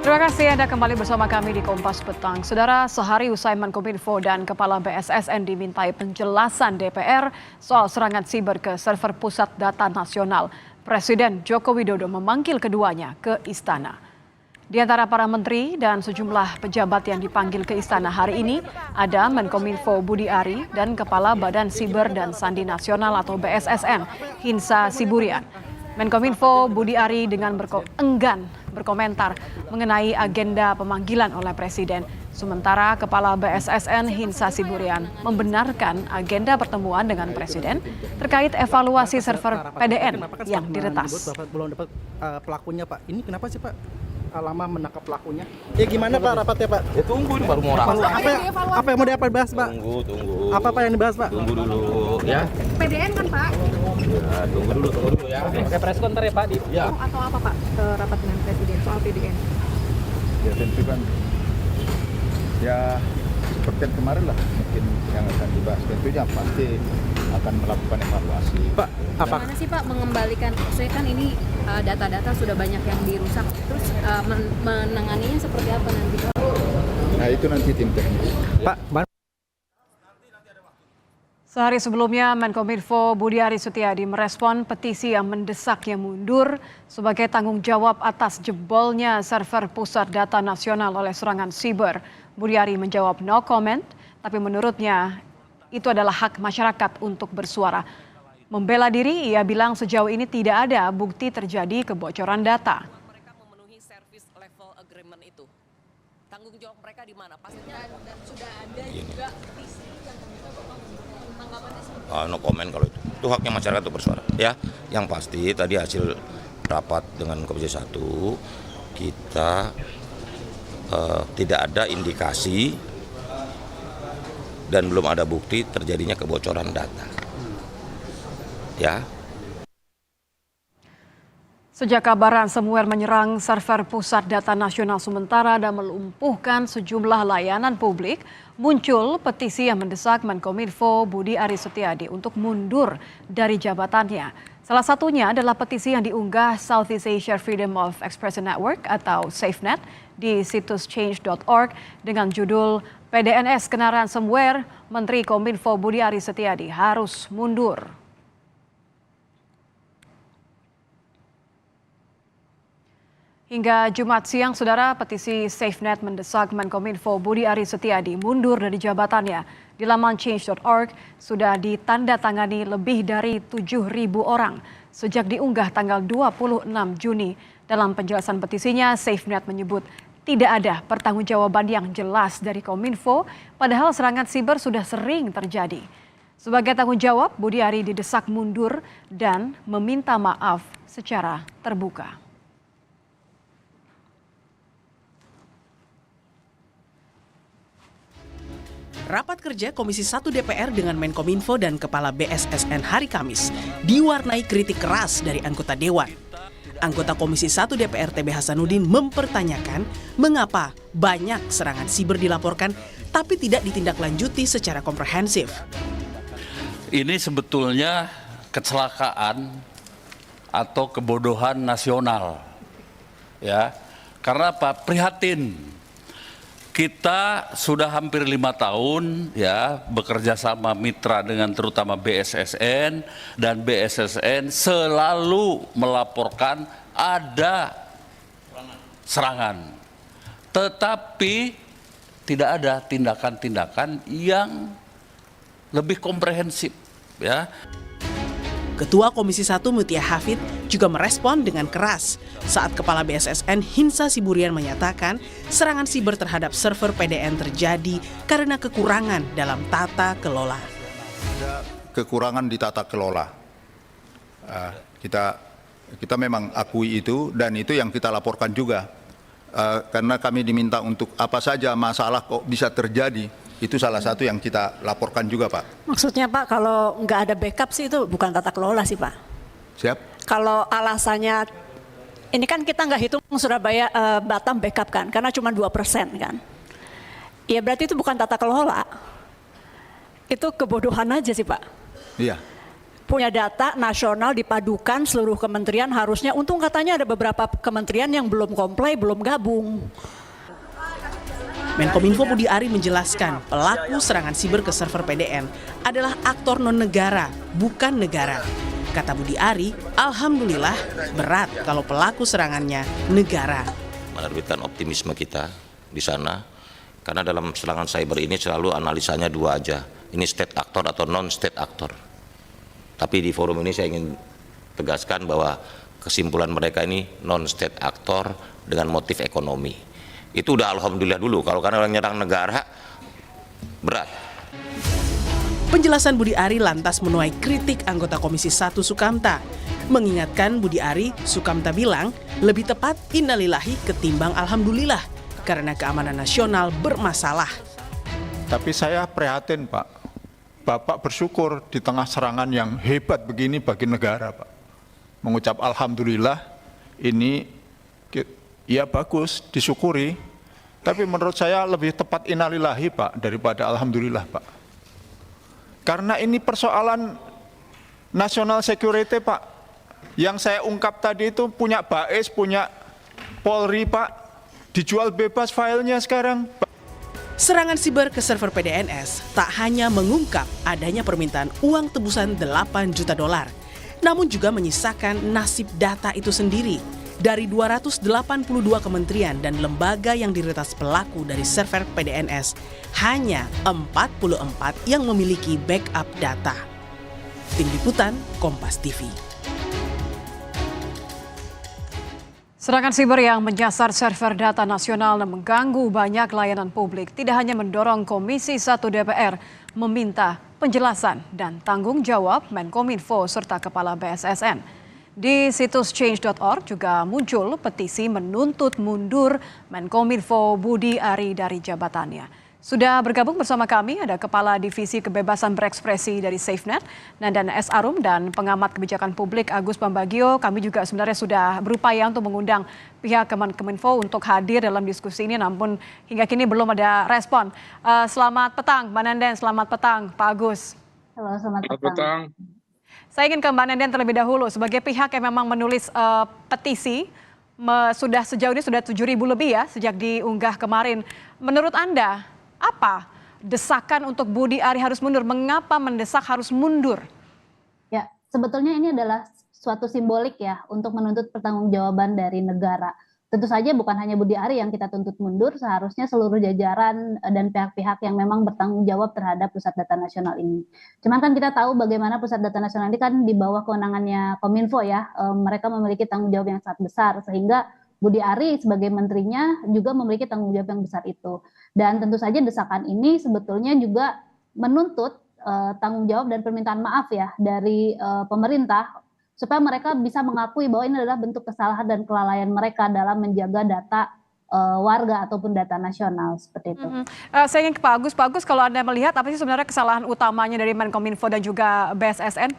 Terima kasih Anda kembali bersama kami di Kompas Petang. Saudara, sehari usai Menkominfo dan Kepala BSSN dimintai penjelasan DPR soal serangan siber ke server pusat data nasional, Presiden Joko Widodo memanggil keduanya ke istana. Di antara para menteri dan sejumlah pejabat yang dipanggil ke istana hari ini ada Menkominfo Budi Ari dan Kepala Badan Siber dan Sandi Nasional atau BSSN, Hinsa Siburian. Menkominfo Budi Ari dengan enggan berkomentar mengenai agenda pemanggilan oleh Presiden. Sementara Kepala BSSN Hinsa Siburian membenarkan agenda pertemuan dengan Presiden terkait evaluasi server PDN yang diretas. Belum dapat pelakunya Pak. Ini kenapa sih Pak lama menangkap pelakunya? Ya gimana Pak rapatnya Pak? Ya tunggu ini baru mau rapat. Apa yang mau dibahas Pak? Tunggu. Apa yang dibahas Pak? Tunggu dulu ya. PDN kan Pak? Ya tunggu dulu ya. Kayak press confer ya Pak di. Ya. Atau apa Pak rapat dengan Presiden soal PDN? Ya tentu kan ya seperti yang kemarin lah mungkin yang akan dibahas, tentunya pasti akan melakukan evaluasi. Pak, apa? Gimana sih Pak mengembalikan, maksudnya kan ini data-data sudah banyak yang dirusak, terus menanganinya seperti apa nanti Pak? Nah itu nanti tim teknis. Pak, Sehari sebelumnya, Menkominfo Budi Ari Setiadi merespon petisi yang mendesaknya mundur sebagai tanggung jawab atas jebolnya server pusat data nasional oleh serangan siber. Budi Ari menjawab no comment, tapi menurutnya itu adalah hak masyarakat untuk bersuara. Membela diri, ia bilang sejauh ini tidak ada bukti terjadi kebocoran data. Mereka memenuhi service level agreement itu. Tanggung jawab mereka di mana? Pastinya dan sudah ada juga petisi yang meminta Bapak tanggapannya seperti No comment kalau itu. Itu haknya masyarakat untuk bersuara. Ya, yang pasti tadi hasil rapat dengan Komisi 1 kita tidak ada indikasi dan belum ada bukti terjadinya kebocoran data. Ya. Sejak kabar ransomware menyerang server pusat data nasional sementara dan melumpuhkan sejumlah layanan publik, muncul petisi yang mendesak Menkominfo Budi Ari Setiadi untuk mundur dari jabatannya. Salah satunya adalah petisi yang diunggah Southeast Asia Freedom of Expression Network atau SafeNet di situs change.org dengan judul PDNS kena ransomware, Menteri Kominfo Budi Ari Setiadi harus mundur. Hingga Jumat siang, saudara, petisi SafeNet mendesak Menkominfo Budi Ari Setiadi mundur dari jabatannya. Di laman change.org sudah ditandatangani lebih dari 7.000 orang sejak diunggah tanggal 26 Juni. Dalam penjelasan petisinya, SafeNet menyebut tidak ada pertanggungjawaban yang jelas dari Kominfo, padahal serangan siber sudah sering terjadi. Sebagai tanggung jawab, Budi Ari didesak mundur dan meminta maaf secara terbuka. Rapat kerja Komisi 1 DPR dengan Menkominfo dan Kepala BSSN hari Kamis diwarnai kritik keras dari anggota Dewan. Anggota Komisi 1 DPR TB Hasanuddin mempertanyakan mengapa banyak serangan siber dilaporkan tapi tidak ditindaklanjuti secara komprehensif. Ini sebetulnya kecelakaan atau kebodohan nasional. Ya. Karena apa? Prihatin. Kita sudah hampir 5 tahun ya bekerja sama mitra dengan terutama BSSN, dan BSSN selalu melaporkan ada serangan. Tetapi tidak ada tindakan-tindakan yang lebih komprehensif ya. Ketua Komisi 1 Mutia Hafid juga merespon dengan keras saat Kepala BSSN Hinsa Siburian menyatakan serangan siber terhadap server PDN terjadi karena kekurangan dalam tata kelola. Ada kekurangan di tata kelola. Kita memang akui itu, dan itu yang kita laporkan juga. Karena kami diminta untuk apa saja masalah kok bisa terjadi. Itu salah satu yang kita laporkan juga, Pak. Maksudnya Pak, kalau nggak ada backup sih itu bukan tata kelola sih Pak. Siap? Kalau alasannya, ini kan kita nggak hitung Surabaya Batam backup kan, karena cuma 2% kan. Ya berarti itu bukan tata kelola. Itu kebodohan aja sih Pak. Iya. punya data nasional dipadukan seluruh kementerian harusnya. Untung katanya ada beberapa kementerian yang belum comply, belum gabung. Menkominfo Budi Ari menjelaskan pelaku serangan siber ke server PDN adalah aktor non-negara, bukan negara. Kata Budi Ari, alhamdulillah berat kalau pelaku serangannya negara. Menerbitkan optimisme kita di sana, karena dalam serangan cyber ini selalu analisanya dua aja, ini state actor atau non-state actor. Tapi di forum ini saya ingin tegaskan bahwa kesimpulan mereka ini non-state actor dengan motif ekonomi. Itu udah alhamdulillah dulu, kalau karena orang nyerang negara, berat. Penjelasan Budi Ari lantas menuai kritik anggota Komisi 1 Sukamta. Mengingatkan Budi Ari, Sukamta bilang lebih tepat innalillahi ketimbang alhamdulillah karena keamanan nasional bermasalah. Tapi saya prihatin, Pak. Bapak bersyukur di tengah serangan yang hebat begini bagi negara, Pak. Mengucap alhamdulillah, ini ya bagus, disyukuri. Tapi menurut saya lebih tepat innalillahi, Pak, daripada alhamdulillah, Pak. Karena ini persoalan national security, Pak. Yang saya ungkap tadi itu punya BAIS, punya Polri, Pak. Dijual bebas filenya sekarang. Serangan siber ke server PDNS tak hanya mengungkap adanya permintaan uang tebusan 8 juta dolar, namun juga menyisakan nasib data itu sendiri. Dari 282 kementerian dan lembaga yang diretas pelaku dari server PDNS, hanya 44 yang memiliki backup data. Tim Liputan, Kompas TV. Serangan siber yang menyasar server data nasional dan mengganggu banyak layanan publik tidak hanya mendorong Komisi 1 DPR meminta penjelasan dan tanggung jawab Menkominfo serta Kepala BSSN. Di situs change.org juga muncul petisi menuntut mundur Menkominfo Budi Ari dari jabatannya. Sudah bergabung bersama kami ada Kepala Divisi Kebebasan Berekspresi dari SafeNet, Nandan S. Arum, dan pengamat kebijakan publik Agus Pambagio. Kami juga sebenarnya sudah berupaya untuk mengundang pihak Kemenkominfo untuk hadir dalam diskusi ini, namun hingga kini belum ada respon. Selamat petang, Mbak Nandan. Selamat petang, Pak Agus. Halo, selamat petang. Saya ingin ke Mbak Nandan terlebih dahulu. Sebagai pihak yang memang menulis petisi, sudah sejauh ini sudah 7.000 lebih ya sejak diunggah kemarin. Menurut Anda, apa desakan untuk Budi Ari harus mundur? Mengapa mendesak harus mundur? Ya, sebetulnya ini adalah suatu simbolik ya untuk menuntut pertanggungjawaban dari negara. Tentu saja bukan hanya Budi Ari yang kita tuntut mundur, seharusnya seluruh jajaran dan pihak-pihak yang memang bertanggung jawab terhadap Pusat Data Nasional ini. Cuman kan kita tahu bagaimana Pusat Data Nasional ini kan di bawah kewenangannya Kominfo ya. Mereka memiliki tanggung jawab yang sangat besar sehingga Budi Ari sebagai menterinya juga memiliki tanggung jawab yang besar itu. Dan tentu saja desakan ini sebetulnya juga menuntut tanggung jawab dan permintaan maaf ya dari pemerintah supaya mereka bisa mengakui bahwa ini adalah bentuk kesalahan dan kelalaian mereka dalam menjaga data warga ataupun data nasional seperti itu. Saya ingin ke Pak Agus. Pak Agus, kalau Anda melihat apa sih sebenarnya kesalahan utamanya dari Menkominfo dan juga BSSN?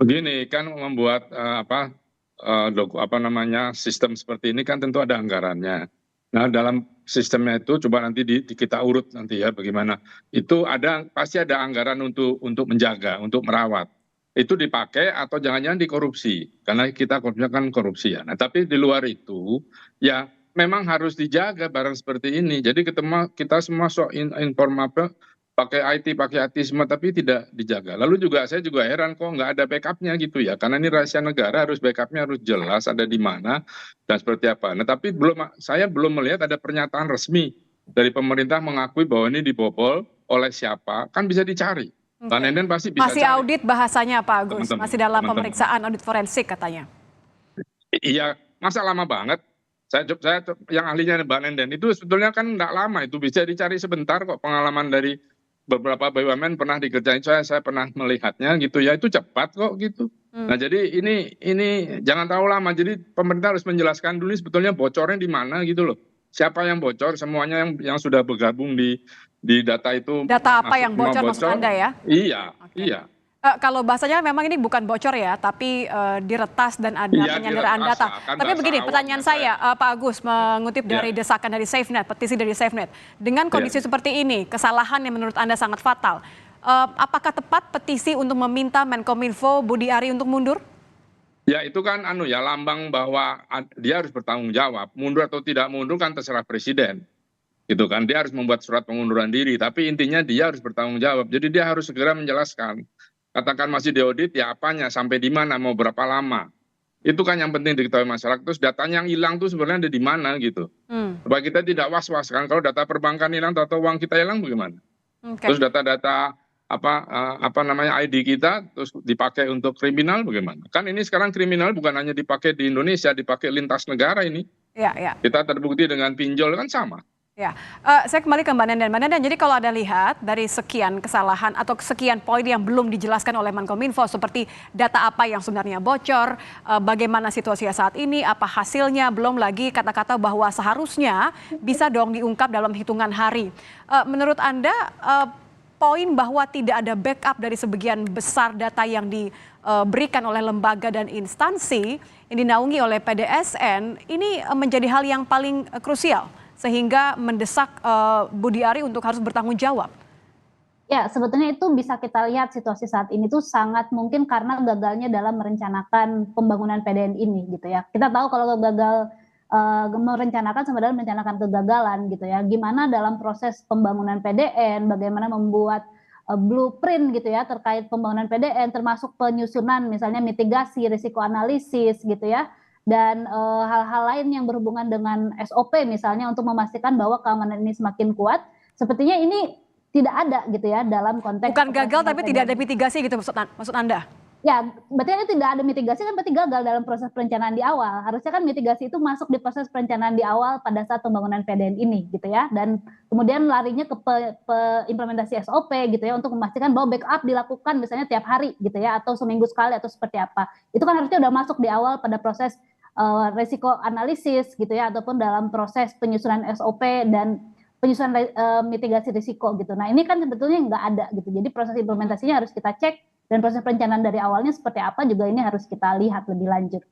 Begini, kan membuat sistem seperti ini kan tentu ada anggarannya. Nah, dalam sistemnya itu coba nanti kita urut nanti ya bagaimana. Itu pasti ada anggaran untuk menjaga, untuk merawat. Itu dipakai atau jangan-jangan dikorupsi. Karena kita kan korupsi ya. Nah, tapi di luar itu ya memang harus dijaga barang seperti ini. Jadi kita semua informatif pakai IT semua tapi tidak dijaga. Lalu saya juga heran kok nggak ada backupnya gitu ya. Karena ini rahasia negara, harus backupnya harus jelas ada di mana dan seperti apa. Nah, tapi saya belum melihat ada pernyataan resmi dari pemerintah mengakui bahwa ini dibobol oleh siapa. Kan bisa dicari. Pak Nenden pasti bisa masih cari. Audit bahasanya Pak Agus, masih dalam pemeriksaan audit forensik katanya. Iya, masa lama banget. Saya yang ahlinya Mbak Nenden itu sebetulnya kan nggak lama, itu bisa dicari sebentar kok. Pengalaman dari beberapa BUMN pernah dikerjain, saya pernah melihatnya gitu ya, itu cepat kok gitu. Nah, jadi ini jangan terlalu lama. Jadi pemerintah harus menjelaskan dulu sebetulnya bocornya di mana gitu loh. Siapa yang bocor, semuanya yang sudah bergabung di data itu. Data apa yang bocor maksud Anda ya? Iya, iya. Kalau bahasanya memang ini bukan bocor ya, tapi diretas dan ada penyanderaan data. Kan tapi begini, pertanyaan saya, Pak Agus, mengutip dari desakan dari SafeNet, petisi dari SafeNet. Dengan kondisi seperti ini, kesalahan yang menurut Anda sangat fatal, apakah tepat petisi untuk meminta Menkominfo Budi Ari untuk mundur? Ya itu kan lambang bahwa dia harus bertanggung jawab. Mundur atau tidak mundur kan terserah presiden. Gitu kan, dia harus membuat surat pengunduran diri, tapi intinya dia harus bertanggung jawab. Jadi dia harus segera menjelaskan. Katakan masih diaudit, ya apanya, sampai di mana, mau berapa lama. Itu kan yang penting diketahui masyarakat. Terus datanya yang hilang tuh sebenarnya ada di mana gitu. Supaya kita tidak was-was kan, kalau data perbankan hilang atau uang kita hilang bagaimana? Terus data-data ID kita terus dipakai untuk kriminal bagaimana? Kan ini sekarang kriminal bukan hanya dipakai di Indonesia, dipakai lintas negara ini. Ya. Kita terbukti dengan pinjol kan sama. Ya, saya kembali ke Mbak Nenden. Mbak Nenden, jadi kalau Anda lihat dari sekian kesalahan atau sekian poin yang belum dijelaskan oleh Menkominfo seperti data apa yang sebenarnya bocor, bagaimana situasinya saat ini, apa hasilnya, belum lagi kata-kata bahwa seharusnya bisa dong diungkap dalam hitungan hari. Menurut Anda, poin bahwa tidak ada backup dari sebagian besar data yang diberikan oleh lembaga dan instansi yang dinaungi oleh PDSN ini menjadi hal yang paling krusial sehingga mendesak Budi Ari untuk harus bertanggung jawab. Ya, sebetulnya itu bisa kita lihat situasi saat ini tuh sangat mungkin karena gagalnya dalam merencanakan pembangunan PDN ini gitu ya. Kita tahu kalau gagal merencanakan sama dengan merencanakan kegagalan gitu ya. Gimana dalam proses pembangunan PDN, bagaimana membuat blueprint gitu ya terkait pembangunan PDN, termasuk penyusunan misalnya mitigasi, risiko analisis gitu ya. Dan hal-hal lain yang berhubungan dengan SOP misalnya untuk memastikan bahwa keamanan ini semakin kuat, sepertinya ini tidak ada gitu ya dalam konteks. Bukan gagal tapi tidak ada mitigasi gitu maksud Anda? Ya, berarti ini tidak ada mitigasi kan berarti gagal dalam proses perencanaan di awal. Harusnya kan mitigasi itu masuk di proses perencanaan di awal pada saat pembangunan PDN ini gitu ya. Dan kemudian larinya ke implementasi SOP gitu ya untuk memastikan bahwa backup dilakukan misalnya tiap hari gitu ya atau seminggu sekali atau seperti apa. Itu kan harusnya udah masuk di awal pada proses resiko analisis gitu ya ataupun dalam proses penyusunan SOP dan penyusunan mitigasi risiko gitu. Nah ini kan sebetulnya nggak ada gitu. Jadi proses implementasinya harus kita cek dan proses perencanaan dari awalnya seperti apa juga ini harus kita lihat lebih lanjut.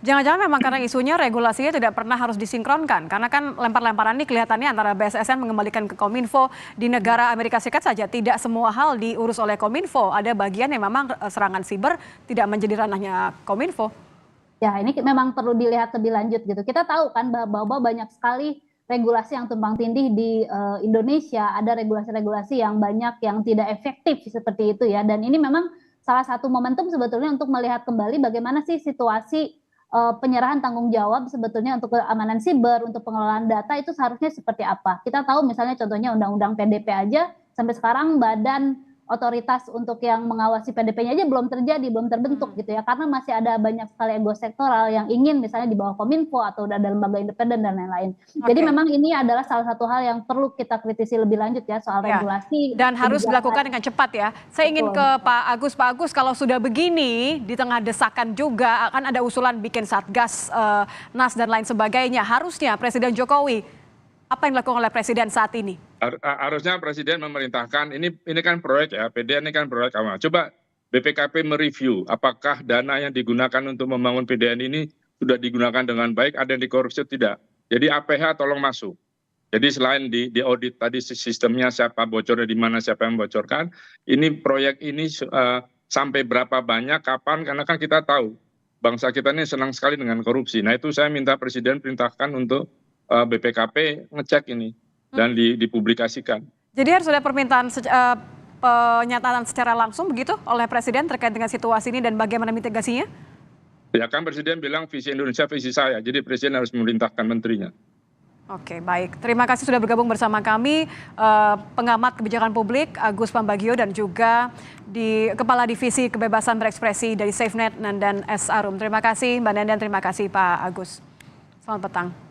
Jangan-jangan memang karena isunya regulasinya tidak pernah harus disinkronkan karena kan lempar-lemparan ini kelihatannya antara BSSN mengembalikan ke Kominfo di negara Amerika Serikat saja tidak semua hal diurus oleh Kominfo. Ada bagian yang memang serangan siber tidak menjadi ranahnya Kominfo. Ya ini memang perlu dilihat lebih lanjut gitu. Kita tahu kan bahwa banyak sekali regulasi yang tumpang tindih di Indonesia, ada regulasi-regulasi yang banyak yang tidak efektif seperti itu ya. Dan ini memang salah satu momentum sebetulnya untuk melihat kembali bagaimana sih situasi penyerahan tanggung jawab sebetulnya untuk keamanan siber, untuk pengelolaan data itu seharusnya seperti apa. Kita tahu misalnya contohnya Undang-Undang PDP aja sampai sekarang badan otoritas untuk yang mengawasi PDP-nya aja belum terjadi, belum terbentuk gitu ya, karena masih ada banyak sekali ego sektoral yang ingin misalnya di bawah Kominfo atau ada lembaga independen dan lain-lain. Jadi memang ini adalah salah satu hal yang perlu kita kritisi lebih lanjut ya soal regulasi. Dan harus dilakukan dengan cepat ya. Saya ingin ke Pak Agus, kalau sudah begini di tengah desakan juga akan ada usulan bikin Satgas, NAS dan lain sebagainya. Harusnya Presiden Jokowi, apa yang dilakukan oleh Presiden saat ini? Harusnya Presiden memerintahkan, ini kan proyek ya, PDN ini kan proyek awal. Coba BPKP mereview apakah dana yang digunakan untuk membangun PDN ini sudah digunakan dengan baik, ada yang dikorupsi atau tidak. Jadi APH tolong masuk. Jadi selain di audit tadi sistemnya siapa bocornya di mana, siapa yang bocorkan, ini proyek ini sampai berapa banyak, kapan, karena kan kita tahu bangsa kita ini senang sekali dengan korupsi. Nah itu saya minta Presiden perintahkan untuk BPKP ngecek ini dan dipublikasikan. Jadi harus ada permintaan pernyataan secara langsung begitu oleh Presiden terkait dengan situasi ini dan bagaimana mitigasinya? Ya kan Presiden bilang visi Indonesia visi saya, jadi Presiden harus memerintahkan menterinya. Oke, baik. Terima kasih sudah bergabung bersama kami, pengamat kebijakan publik Agus Pambagio dan juga Kepala Divisi Kebebasan Berekspresi dari SafeNet Nandan S. Arum. Terima kasih Mbak Nandan, terima kasih Pak Agus. Selamat petang.